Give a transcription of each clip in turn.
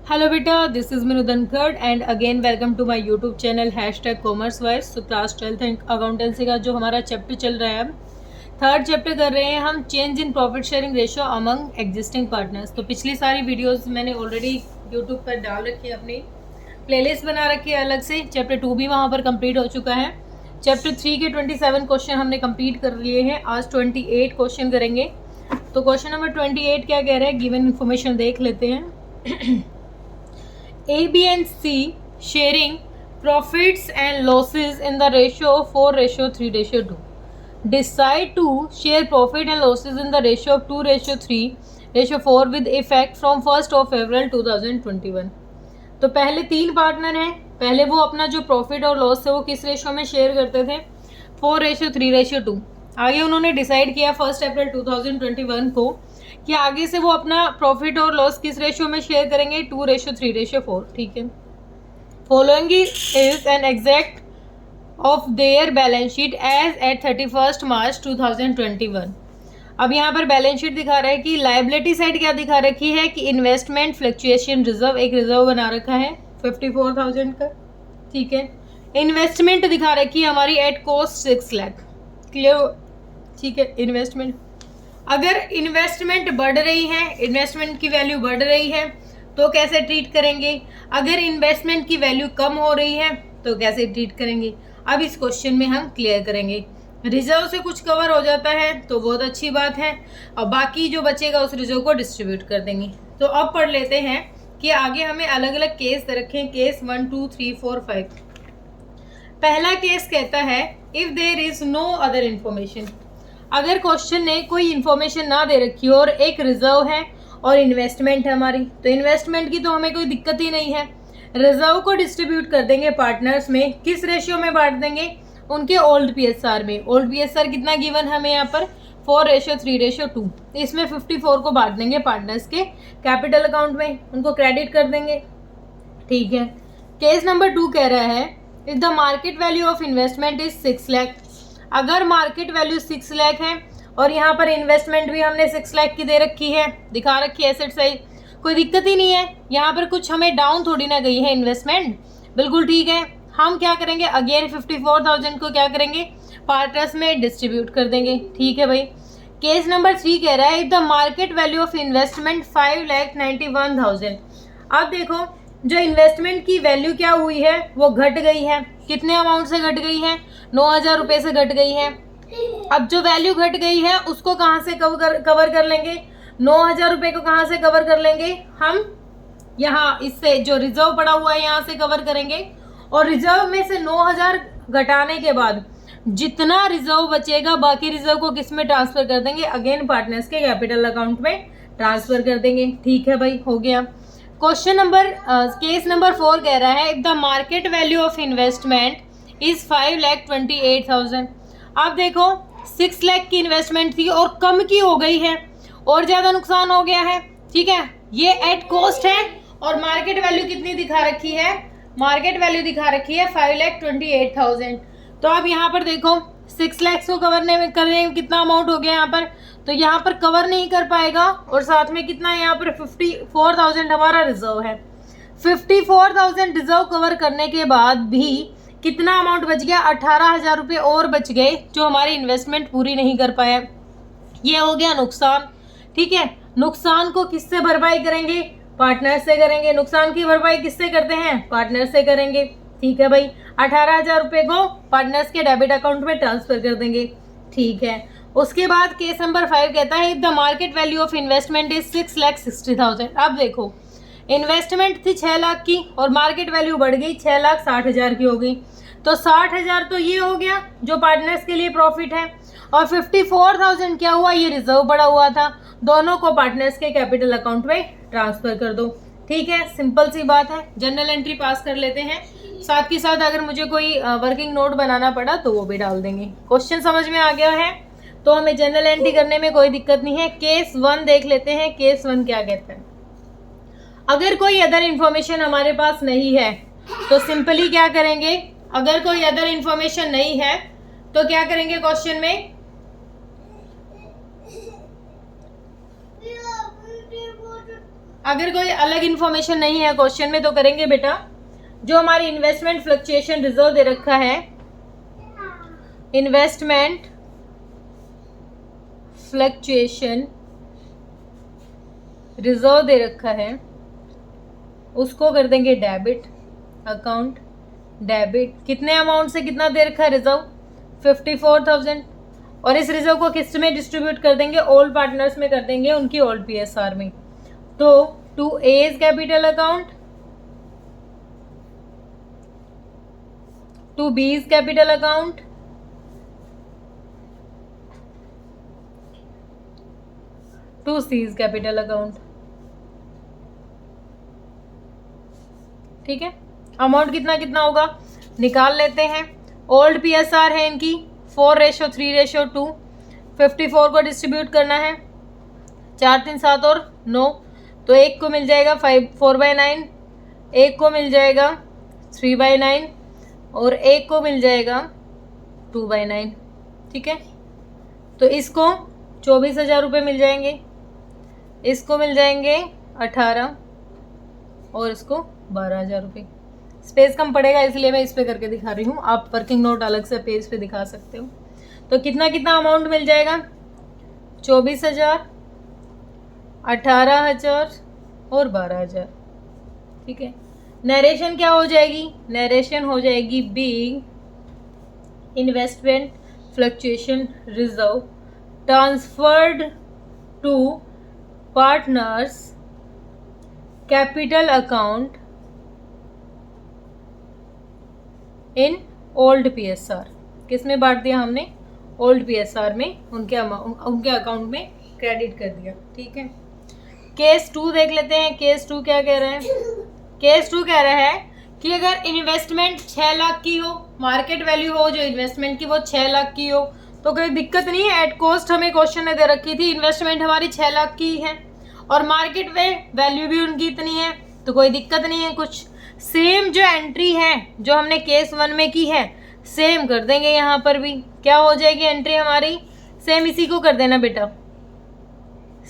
Hello बेटा, this is Meenu Dhankhar and again welcome to my YouTube channel #commerce wise. So class 12th accountancy का जो हमारा chapter चल रहा है, थर्ड चैप्टर कर रहे हैं हम, change in profit sharing ratio among existing partners. तो पिछली सारी वीडियोस मैंने ऑलरेडी यूट्यूब पर डाल रखी है, अपनी प्लेलिस्ट बना रखी है अलग से। चैप्टर 2 भी वहाँ पर कंप्लीट हो चुका है। चैप्टर 3 के 27 क्वेश्चन हमने कंप्लीट कर लिए हैं। आज 28 क्वेश्चन करेंगे। तो क्वेश्चन नंबर 28 क्या कह रहा है, गिवन इन्फॉर्मेशन देख लेते हैं। A, B and C sharing profits and losses in the ratio of 4:3:2. Decide to share profit and losses in the ratio of 2:3:4 with effect from 1st of April 2021. तो पहले 3 partner हैं। पहले वो अपना जो प्रॉफिट और लॉस है वो किस रेशियो में शेयर करते थे, 4:3:2। आगे उन्होंने डिसाइड किया 1 अप्रैल 2021 को कि आगे से वो अपना प्रॉफिट और लॉस किस रेशियो में शेयर करेंगे, 2:3:4। ठीक है। Following is an exact of their balance sheet as at 31 March 2021। अब यहाँ पर बैलेंस शीट दिखा रहा है कि लाइबिलिटी साइड क्या दिखा रखी है कि इन्वेस्टमेंट फ्लक्चुएशन रिजर्व, एक रिजर्व बना रखा है 54,000 का। ठीक है। इन्वेस्टमेंट दिखा रखी है हमारी एट कॉस्ट 6 लाख। क्लियर। ठीक है। इन्वेस्टमेंट, अगर इन्वेस्टमेंट बढ़ रही है, इन्वेस्टमेंट की वैल्यू बढ़ रही है तो कैसे ट्रीट करेंगे, अगर इन्वेस्टमेंट की वैल्यू कम हो रही है तो कैसे ट्रीट करेंगे। अब इस क्वेश्चन में हम क्लियर करेंगे। रिजर्व से कुछ कवर हो जाता है तो बहुत अच्छी बात है, और बाकी जो बचेगा उस रिजर्व को डिस्ट्रीब्यूट कर देंगे। तो अब पढ़ लेते हैं कि आगे हमें अलग अलग केस रखें। केस 1, 2, 3, 4, 5। पहला केस कहता है if there is no other information. अगर क्वेश्चन ने कोई इन्फॉर्मेशन ना दे रखी हो और एक रिजर्व है और इन्वेस्टमेंट है हमारी, तो इन्वेस्टमेंट की तो हमें कोई दिक्कत ही नहीं है। रिजर्व को डिस्ट्रीब्यूट कर देंगे पार्टनर्स में। किस रेशियो में बांट देंगे, उनके ओल्ड पीएसआर में। ओल्ड पीएसआर कितना गिवन हमें यहाँ पर, 4:3:2। इसमें 54 को बांट देंगे पार्टनर्स के कैपिटल अकाउंट में, उनको क्रेडिट कर देंगे। ठीक है। केस नंबर 2 कह रहा है if the market value of investment is 6 lakh. अगर मार्केट वैल्यू 6 लाख है और यहाँ पर इन्वेस्टमेंट भी हमने 6 लाख की दे रखी है, दिखा रखी है एसेट साइड, कोई दिक्कत ही नहीं है। यहाँ पर कुछ हमें डाउन थोड़ी ना गई है इन्वेस्टमेंट, बिल्कुल ठीक है। हम क्या करेंगे, अगेन 54,000 को क्या करेंगे, पार्टनर्स में डिस्ट्रीब्यूट कर देंगे। ठीक है भाई। केस नंबर 3 कह रहा है if the market value of investment 5,91,000। अब देखो, जो इन्वेस्टमेंट की वैल्यू क्या हुई है, वो घट गई है। कितने अमाउंट से घट गई है, 9,000 रुपये से घट गई है। अब जो वैल्यू घट गई है उसको कहाँ से कवर कर लेंगे, 9,000 रुपये को कहाँ से कवर कर लेंगे, हम यहाँ इससे जो रिजर्व पड़ा हुआ है यहाँ से कवर करेंगे। और रिजर्व में से 9,000 घटाने के बाद जितना रिजर्व बचेगा, बाकी रिजर्व को किस में ट्रांसफर कर देंगे, अगेन पार्टनर्स के कैपिटल अकाउंट में ट्रांसफर कर देंगे। ठीक है भाई, हो गया। क्वेश्चन नंबर केस नंबर 4 कह रहा है if the market value of investment is 5,28,000। अब देखो, 6 लाख की इन्वेस्टमेंट थी और कम की हो गई है और ज़्यादा नुकसान हो गया है। ठीक है। ये एट कॉस्ट है और मार्केट वैल्यू कितनी दिखा रखी है, मार्केट वैल्यू दिखा रखी है 5,28,000। तो अब यहाँ पर देखो, 6 लाख को करने में कितना अमाउंट हो गया यहाँ पर, तो यहाँ पर कवर नहीं कर पाएगा। और साथ में कितना है यहाँ पर, 54,000 हमारा रिजर्व है। 54,000 रिजर्व कवर करने के बाद भी कितना अमाउंट बच गया, 18,000 रुपये और बच गए, जो हमारी इन्वेस्टमेंट पूरी नहीं कर पाया। ये हो गया नुकसान। ठीक है। नुकसान को किससे भरपाई करेंगे, पार्टनर से करेंगे। नुकसान की भरपाई किससे करते हैं, पार्टनर से करेंगे। ठीक है भाई। 18,000 रुपये को पार्टनर्स के डेबिट अकाउंट में ट्रांसफर कर देंगे। ठीक है। उसके बाद केस नंबर 5 कहता है if the market value of investment is 6,60,000। अब देखो, इन्वेस्टमेंट थी 6 लाख की और मार्केट वैल्यू बढ़ गई 6,60,000 की हो गई। तो 60,000 तो ये हो गया जो पार्टनर्स के लिए प्रॉफिट है, और 54,000 क्या हुआ, ये रिजर्व बढ़ा हुआ था। दोनों को पार्टनर्स के कैपिटल अकाउंट में ट्रांसफर कर दो। ठीक है, सिंपल सी बात है। जनरल एंट्री पास कर लेते हैं। साथ ही साथ अगर मुझे कोई वर्किंग नोट बनाना पड़ा तो वो भी डाल देंगे। क्वेश्चन समझ में आ गया है तो हमें जनरल एंट्री करने में कोई दिक्कत नहीं है। केस 1 देख लेते हैं। केस 1 क्या कहता है, अगर कोई अदर इंफॉर्मेशन हमारे पास नहीं है तो सिंपली क्या करेंगे, अगर कोई अदर इंफॉर्मेशन नहीं है तो क्या करेंगे, क्वेश्चन में अगर कोई अलग इन्फॉर्मेशन नहीं है क्वेश्चन में तो करेंगे बेटा। जो हमारी इन्वेस्टमेंट फ्लक्चुएशन रिजर्व दे रखा है, इन्वेस्टमेंट फ्लक्चुएशन रिजर्व दे रखा है, उसको कर देंगे डेबिट अकाउंट। डेबिट कितने अमाउंट से कितना दे रखा है रिजर्व? 54,000। और इस रिजर्व को किस में डिस्ट्रीब्यूट कर देंगे? ऑल पार्टनर्स में कर देंगे, उनकी ओल्ड पीएसआर में। तो to A's capital account, to B's capital account, to C's capital account. ठीक है, अमाउंट कितना कितना होगा निकाल लेते हैं। ओल्ड पीएसआर है इनकी 4:3:2। 54 को डिस्ट्रीब्यूट करना है, 4 3 7 और 9, तो एक को मिल जाएगा 4/9, एक को मिल जाएगा 3/9 और एक को मिल जाएगा 2/9। ठीक है, तो इसको 24,000 रुपये मिल जाएंगे, इसको मिल जाएंगे 18 और इसको 12,000 रुपये। स्पेस कम पड़ेगा इसलिए मैं इस पे करके दिखा रही हूँ, आप वर्किंग नोट अलग से पेज पे दिखा सकते हो। तो कितना कितना अमाउंट मिल जाएगा? 24,000, 18,000 और 12,000। ठीक है, नरेशन क्या हो जाएगी? नरेशन हो जाएगी being investment fluctuation reserve transferred to partners capital account in old PSR. किस में बांट दिया हमने? ओल्ड पीएसआर में, उनके अकाउंट में क्रेडिट कर दिया। ठीक है, केस 2 देख लेते हैं। केस 2 क्या कह रहा है? केस 2 कह रहा है कि अगर इन्वेस्टमेंट 6 लाख की हो, मार्केट वैल्यू हो जो इन्वेस्टमेंट की वो 6 लाख की हो, तो कोई दिक्कत नहीं है। एट कॉस्ट हमें क्वेश्चन ने दे रखी थी, इन्वेस्टमेंट हमारी 6 लाख की है और मार्केट वैल्यू भी उनकी इतनी है, तो कोई दिक्कत नहीं है कुछ। सेम जो एंट्री है जो हमने केस 1 में की है सेम कर देंगे यहाँ पर भी। क्या हो जाएगी एंट्री हमारी? सेम इसी को कर देना बेटा,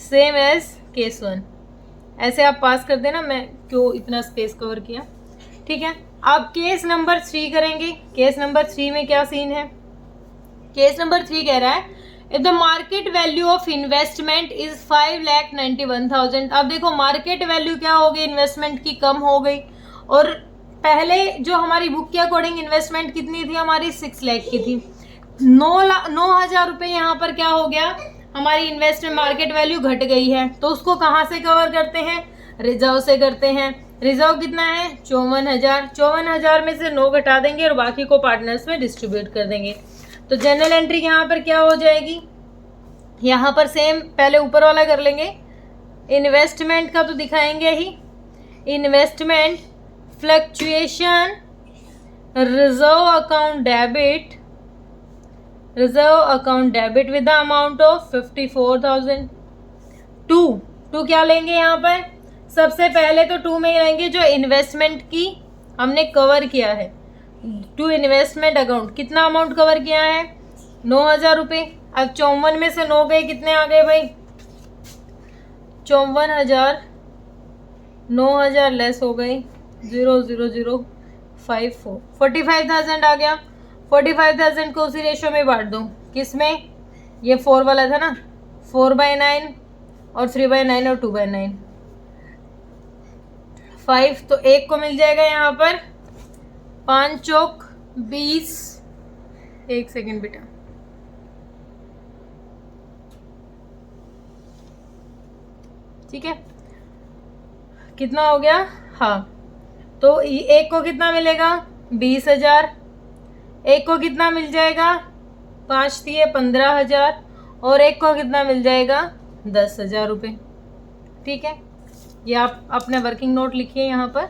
सेम एज केस 1। ऐसे आप पास कर देना, मैं क्यों इतना स्पेस कवर किया। ठीक है, अब केस नंबर 3 करेंगे। केस नंबर 3 में क्या सीन है? केस नंबर 3 कह रहा है if the market value of investment is 5,91,000। अब देखो मार्केट वैल्यू क्या हो गई इन्वेस्टमेंट की? कम हो गई। और पहले जो हमारी बुक के अकॉर्डिंग इन्वेस्टमेंट कितनी थी हमारी? 6 लाख की थी। 9,000 रुपये यहाँ पर क्या हो गया? हमारी इन्वेस्टमेंट मार्केट वैल्यू घट गई है, तो उसको कहाँ से कवर करते हैं? रिजर्व से करते हैं। रिजर्व कितना है? 54,000। 54,000 में से 9 घटा देंगे और बाकी को पार्टनर्स में डिस्ट्रीब्यूट कर देंगे। तो जनरल एंट्री यहाँ पर क्या हो जाएगी? यहाँ पर सेम पहले ऊपर वाला कर लेंगे, इन्वेस्टमेंट का तो दिखाएंगे ही। Investment fluctuation reserve account debit, reserve account debit with the amount of 54,000। To क्या लेंगे यहाँ पर? सबसे पहले तो 2 में लेंगे जो इन्वेस्टमेंट की हमने कवर किया है। टू इन्वेस्टमेंट अकाउंट कितना अमाउंट कवर किया है? 9,000 रुपये। अब 54 में से 9 गए, कितने आ गए भाई? 54,000, 9,000 लेस हो गई 0,0054, 45,000 आ गया। 45,000 को उसी रेशो में बांट दूँ, किस में? ये 4 वाला था ना, 4/9 और 3/9 और 2/9, 5, तो एक को मिल जाएगा यहाँ पर 5 चौक 20। एक सेकेंड बेटा, ठीक है, कितना हो गया? हाँ, तो एक को कितना मिलेगा? 20,000। एक को कितना मिल जाएगा? 5 दिए 15,000 और एक को कितना मिल जाएगा? 10,000 रुपये। ठीक है, ये आप अपने वर्किंग नोट लिखिए यहाँ पर।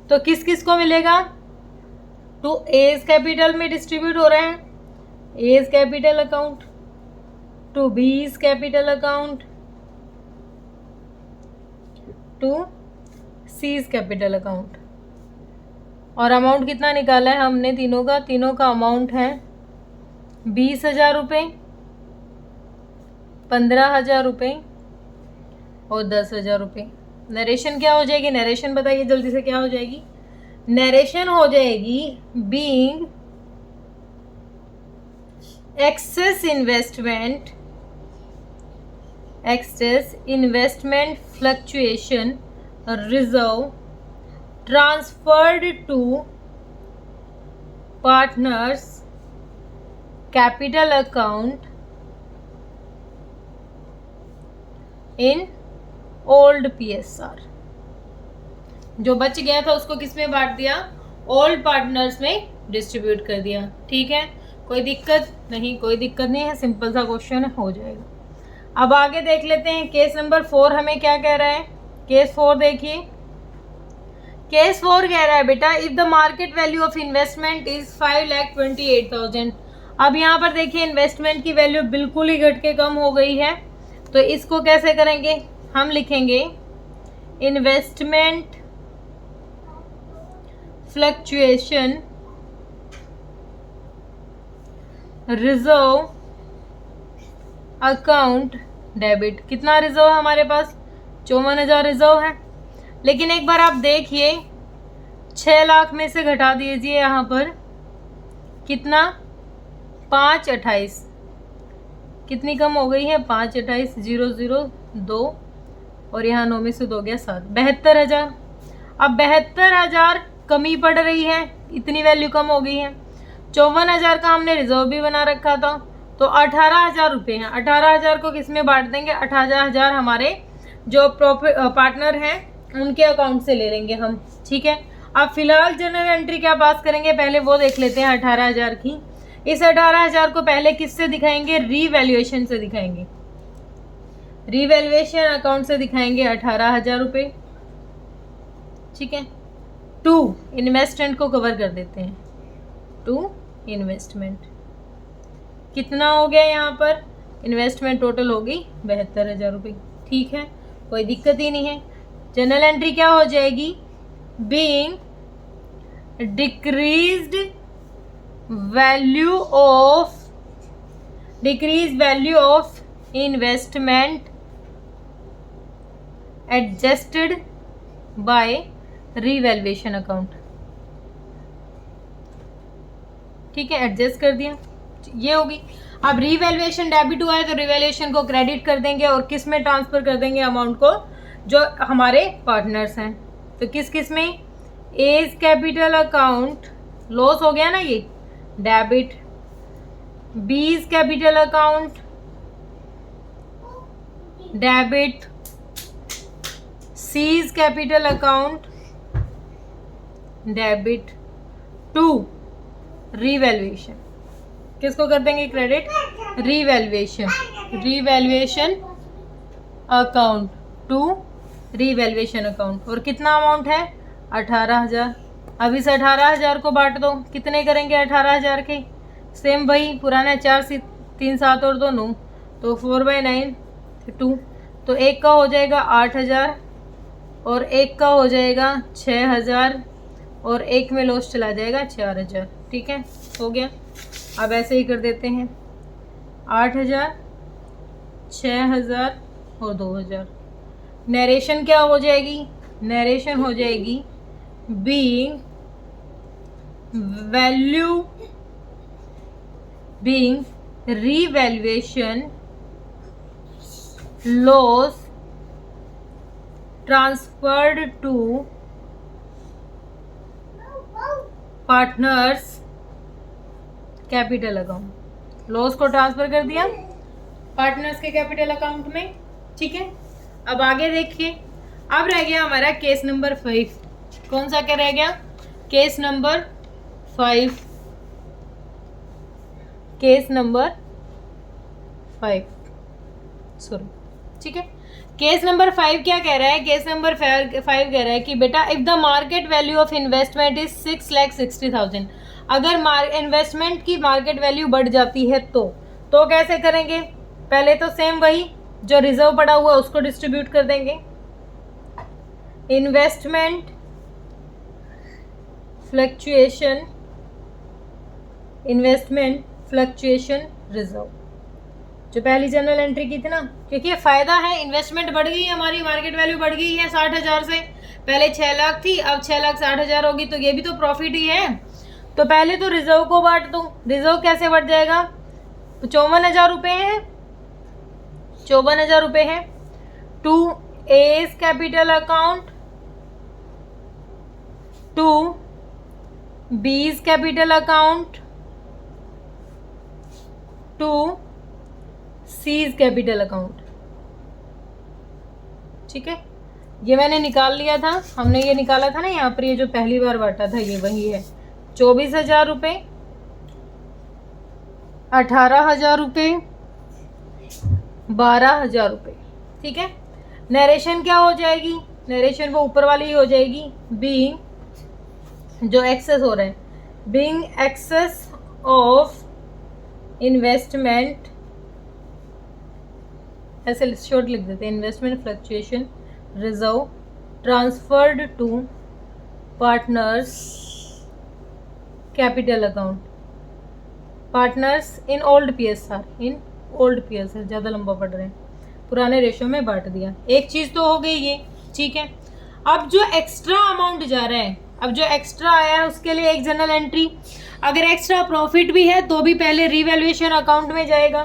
तो किस किस को मिलेगा? टू एज कैपिटल में डिस्ट्रीब्यूट हो रहे हैं, A's capital account, to B's capital account, to C's capital account. और अमाउंट कितना निकाला है हमने तीनों का? तीनों का अमाउंट है 20,000 रुपये, 15,000 रुपये और 10,000 रुपये। नरेशन क्या हो जाएगी, नरेशन बताइए जल्दी से क्या हो जाएगी। नरेशन हो जाएगी being excess investment fluctuation reserve transferred to partners capital account in old PSR। जो बच गया था उसको किस में बांट दिया, ओल्ड पार्टनर्स में डिस्ट्रीब्यूट कर दिया। ठीक है, कोई दिक्कत नहीं, कोई दिक्कत नहीं है, सिंपल सा क्वेश्चन हो जाएगा। अब आगे देख लेते हैं केस नंबर 4 हमें क्या कह रहा है। केस 4 देखिए, केस 4 कह रहा है बेटा if the market value of investment is 5,28,000। अब यहाँ पर देखिए इन्वेस्टमेंट की वैल्यू बिल्कुल ही घट के कम हो गई है, तो इसको कैसे करेंगे, हम लिखेंगे investment fluctuation reserve account debit. कितना रिजर्व है हमारे पास, 54,000 रिजर्व है। लेकिन एक बार आप देखिए 6 लाख में से घटा दीजिए यहाँ पर कितना, 528, कितनी कम हो गई है, 528, 002 और यहाँ 9 में से 2 गया 7, 72,000। अब 72,000 कमी पड़ रही है, इतनी वैल्यू कम हो गई है। 54,000 का हमने रिजर्व भी बना रखा था, तो 18,000 रुपये हैं। 18,000 को किस में बांट देंगे, 18,000 हमारे जो पार्टनर हैं उनके अकाउंट से ले लेंगे हम। ठीक है, अब फिलहाल जनरल एंट्री क्या पास करेंगे पहले वो देख लेते हैं 18,000 की। इस 18,000 को पहले किससे दिखाएंगे, रीवैल्यूएशन से दिखाएंगे, रीवैल्यूएशन अकाउंट से दिखाएंगे 18,000 रुपये। ठीक है, टू इन्वेस्टमेंट को कवर कर देते हैं, टू इन्वेस्टमेंट कितना हो गया, यहाँ पर इन्वेस्टमेंट टोटल होगी 72,000 रुपये। ठीक है, कोई दिक्कत ही नहीं है। जनरल एंट्री क्या हो जाएगी, being decrease value of investment adjusted by revaluation account. ठीक है, एडजस्ट कर दिया, ये होगी। अब रीवैल्यूएशन डेबिट हुआ है तो रीवैल्यूएशन को क्रेडिट कर देंगे और किस में ट्रांसफर कर देंगे अमाउंट को, जो हमारे पार्टनर्स हैं। तो किस किस में, एज कैपिटल अकाउंट, लॉस हो गया ना ये, debit, B's capital account debit, C's capital account debit, to revaluation, किसको कर देंगे credit, revaluation account to revaluation account. और कितना अमाउंट है, 18,000। अब इस 18,000 को बांट दो, कितने करेंगे 18,000 के, सेम वही पुराना 4 से 3 7 और 2 9, तो 4/9 2, तो एक का हो जाएगा 8,000 और एक का हो जाएगा 6,000 और एक में लॉस चला जाएगा 4,000। ठीक है, हो गया। अब ऐसे ही कर देते हैं 8,000, 6,000 और 2,000। नरेशन क्या हो जाएगी, नरेशन हो जाएगी being revaluation loss transferred to partners capital account. Loss को ट्रांसफर कर दिया पार्टनर्स के कैपिटल अकाउंट में। ठीक है, अब आगे देखिए, अब रह गया हमारा केस नंबर 5। कौन सा क्या रह गया, case number 5, case number 5 sorry. ठीक है, केस नंबर 5 क्या कह रहा है, केस नंबर 5 कह रहा है कि बेटा if the market value of investment is 6,60,000, अगर इन्वेस्टमेंट की मार्केट वैल्यू बढ़ जाती है तो कैसे करेंगे, पहले तो सेम वही जो रिजर्व पड़ा हुआ है उसको डिस्ट्रीब्यूट कर देंगे, इन्वेस्टमेंट फ्लक्चुएशन रिजर्व, जो पहली जनरल एंट्री की थी ना, क्योंकि ये फायदा है, इन्वेस्टमेंट बढ़ गई है हमारी, मार्केट वैल्यू बढ़ गई है 60,000 से, पहले 6 लाख थी, अब 6,60,000 होगी, तो ये भी तो प्रॉफिट ही है। तो पहले तो रिजर्व को बांट दो। रिजर्व कैसे बढ़ जाएगा? 54,000 रुपये है, 54,000 रुपये है। To A's capital account, to B's capital account, to C's capital account. ठीक है, ये मैंने निकाल लिया था, हमने ये निकाला था ना यहाँ पर, ये जो पहली बार बांटा था ये वही है। 24,000 रुपये, 18,000 रुपये, 12,000 रुपये। ठीक है, नरेशन क्या हो जाएगी? नरेशन वो ऊपर वाली ही हो जाएगी, बीइंग जो एक्सेस हो रहा है, बीइंग एक्सेस ऑफ इन्वेस्टमेंट, ऐसे शॉर्ट लिख देते हैं, investment fluctuation reserve transferred to partners capital account, partners in old PSR, in old PSR, ज़्यादा लंबा पढ़ रहे हैं, पुराने रेशो में बांट दिया। एक चीज़ तो हो गई ये। ठीक है, अब जो एक्स्ट्रा अमाउंट जा रहा है, अब जो एक्स्ट्रा आया है उसके लिए एक जनरल एंट्री। अगर एक्स्ट्रा प्रॉफिट भी है तो भी पहले रीवैल्यूएशन अकाउंट में जाएगा।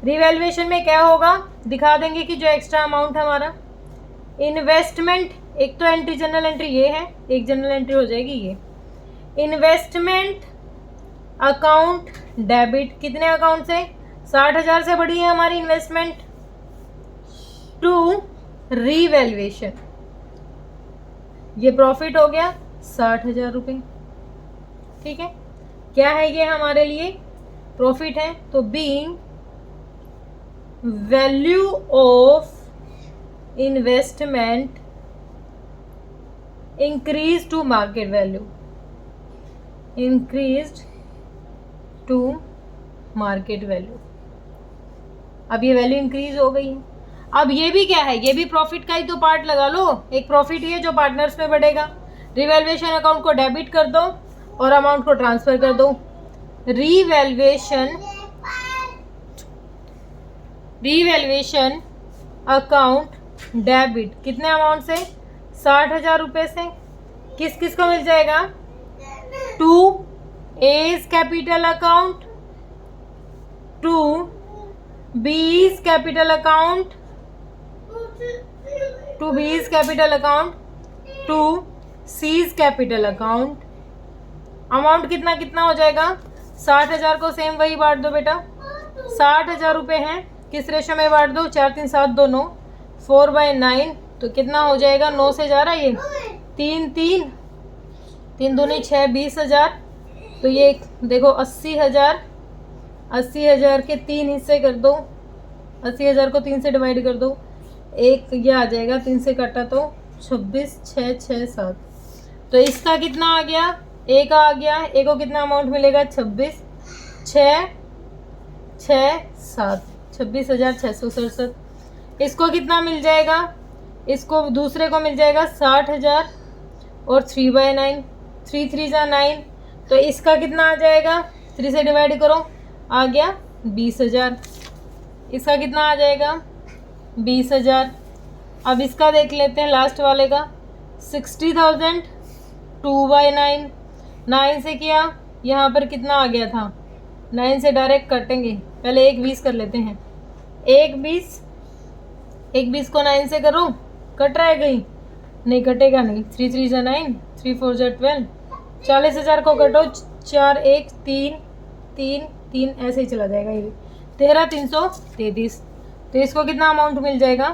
रीवैल्यूएशन में क्या होगा, दिखा देंगे कि जो एक्स्ट्रा अमाउंट हमारा इन्वेस्टमेंट, एक तो एंट्री जनरल एंट्री ये है, एक जनरल एंट्री हो जाएगी ये इन्वेस्टमेंट अकाउंट डेबिट, कितने अकाउंट से? 60,000 से बढ़ी है हमारी इन्वेस्टमेंट, टू रीवैल्यूएशन, ये प्रॉफिट हो गया 60,000 रुपये। ठीक है, क्या है ये हमारे लिए? प्रॉफिट है, तो being value of investment increase to market value, increased to market value. अब ये वैल्यू इंक्रीज हो गई है। अब ये भी क्या है? ये भी प्रॉफिट का ही तो पार्ट लगा लो, एक प्रॉफिट ही है जो पार्टनर्स में बढ़ेगा। रिवैल्यूएशन अकाउंट को डेबिट कर दो और अमाउंट को ट्रांसफर कर दो। रिवैल्यूएशन अकाउंट डेबिट, कितने अमाउंट से? 60,000 रुपये से। किस किस को मिल जाएगा? To A's capital account, to B's capital account, to B's capital account, to C's capital account. Amount कितना कितना हो जाएगा? 60,000 को सेम वही बांट दो बेटा, 60,000 रुपये हैं, किस रेशो में बांट दो? 4 3 7 2 9, 4/9, तो कितना हो जाएगा? 9 से जा रहा है ये, 3 3 3 दूनी 6, 20,000, तो ये देखो 80,000, 80,000 के 3 हिस्से कर दो, 80,000 को 3 से डिवाइड कर दो, एक ये आ जाएगा, 3 से काटा तो 26, 6 6 7, तो इसका कितना आ गया? एक आ गया, एक को कितना अमाउंट मिलेगा? 26, 6 6 7, 26,667। इसको कितना मिल जाएगा? इसको दूसरे को मिल जाएगा 60,000 और 3/9, 3 3 जा 9, तो इसका कितना आ जाएगा? 3 से डिवाइड करो, आ गया 20,000। इसका कितना आ जाएगा? 20,000। अब इसका देख लेते हैं लास्ट वाले का, 60,000, 2/9, 9 से किया, यहाँ पर कितना आ गया था? 9 से डायरेक्ट कटेंगे, पहले एक 20 कर लेते हैं, एक 20 को 9 से करो, कट रहा है कहीं? नहीं कटेगा नहीं, 3 3 जा 9, 3 4 जा 12, 40,000 को कटो, 4 1 3 3 3, ऐसे ही चला जाएगा ये भी, 13,333। तो इसको कितना अमाउंट मिल जाएगा?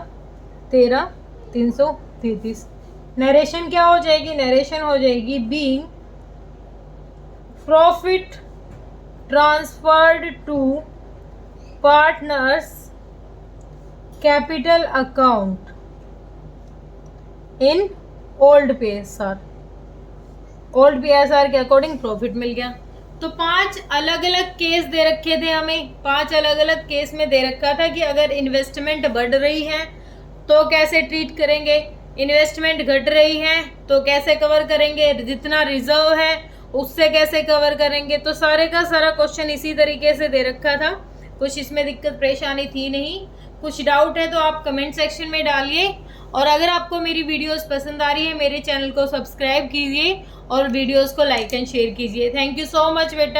13,333। नरेशन क्या हो जाएगी? नरेशन हो जाएगी being profit transferred to partners capital account in old PSR। Old PSR के अकॉर्डिंग प्रॉफिट मिल गया। तो 5 अलग अलग केस दे रखे थे हमें, 5 अलग अलग केस में दे रखा था कि अगर इन्वेस्टमेंट बढ़ रही है तो कैसे ट्रीट करेंगे, इन्वेस्टमेंट घट रही है तो कैसे कवर करेंगे, जितना रिजर्व है उससे कैसे कवर करेंगे। तो सारे का सारा क्वेश्चन इसी तरीके से दे रखा था। कुछ इसमें दिक्कत परेशानी थी नहीं। कुछ डाउट है तो आप कमेंट सेक्शन में डालिए, और अगर आपको मेरी वीडियोस पसंद आ रही है मेरे चैनल को सब्सक्राइब कीजिए और वीडियोस को लाइक एंड शेयर कीजिए। थैंक यू सो मच बेटा।